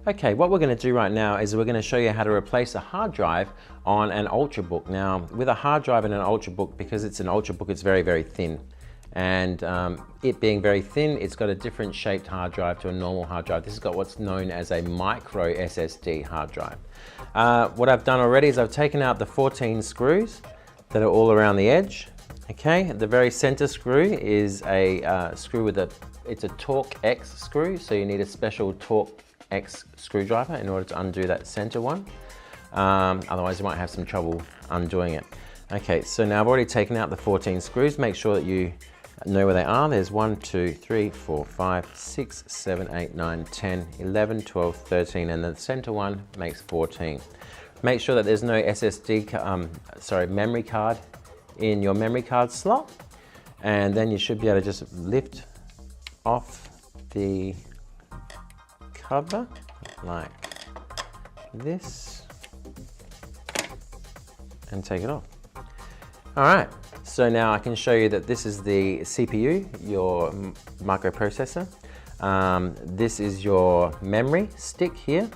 Okay, what we're going to do right now is we're going to show you how to replace a hard drive on an Ultrabook. Now, with a hard drive and an Ultrabook, because it's an Ultrabook, it's very, very thin. And it being very thin, it's got a different shaped hard drive to a normal hard drive. This has got what's known as a micro SSD hard drive. What I've done already is I've taken out the 14 screws that are all around the edge. Okay, the very center screw is a screw with it's a Torque X screw, so you need a special Torque X screwdriver in order to undo that center one. Otherwise you might have some trouble undoing it. Okay, so now I've already taken out the 14 screws. Make sure that you know where they are. There's 1, 2, 3, 4, 5, 6, 7, 8, 9, 10, 11, 12, 13, and the center one makes 14. Make sure that there's no memory card in your memory card slot, and then you should be able to just lift off the cover like this and take it off. All right, so now I can show you that this is the CPU, your microprocessor. This is your memory stick here.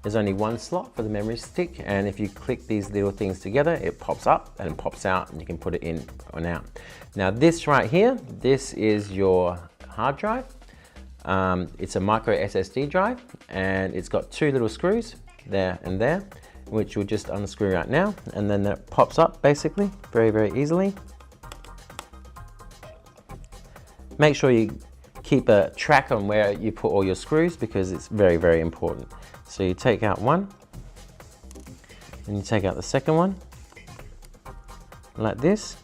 There's only one slot for the memory stick, and if you click these little things together, it pops up and pops out, and you can put it in or out. Now this right here, this is your hard drive. It's a micro SSD drive, and it's got two little screws there and there, which we'll just unscrew right now, and then that pops up basically very, very easily. Make sure you keep a track on where you put all your screws, because it's very, very important. So you take out one, and you take out the second one, like this,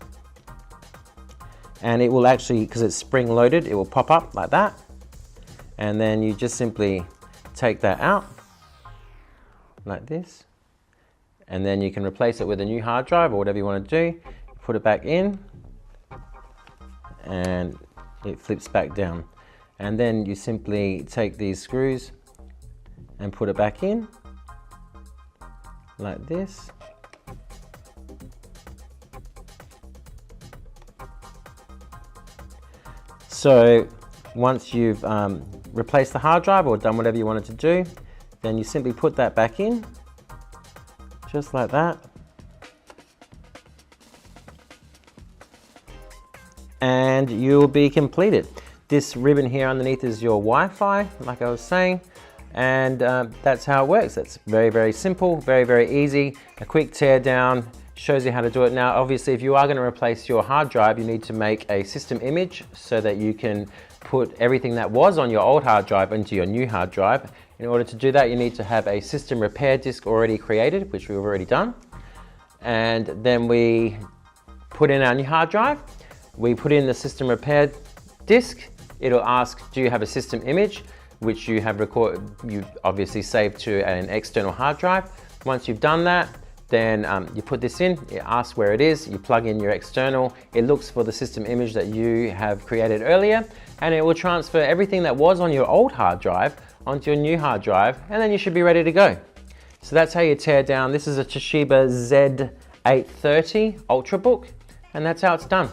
and it will actually, because it's spring loaded, it will pop up like that, and then you just simply take that out, like this, and then you can replace it with a new hard drive or whatever you want to do. Put it back in, and it flips back down. And then you simply take these screws and put it back in, like this. So once you've replaced the hard drive or done whatever you wanted to do, then you simply put that back in, just like that. And you'll be completed. This ribbon here underneath is your Wi-Fi, like I was saying, and that's how it works. It's very, very simple, very, very easy. A quick tear down shows you how to do it. Now, obviously, if you are going to replace your hard drive, you need to make a system image so that you can put everything that was on your old hard drive into your new hard drive. In order to do that, you need to have a system repair disk already created, which we've already done. And then we put in our new hard drive. We put in the system repair disk. It'll ask, do you have a system image, which you have you obviously saved to an external hard drive. Once you've done that, then you put this in, it asks where it is, you plug in your external, it looks for the system image that you have created earlier, and it will transfer everything that was on your old hard drive onto your new hard drive, and then you should be ready to go. So that's how you tear down. This is a Toshiba Z830 Ultrabook, and that's how it's done.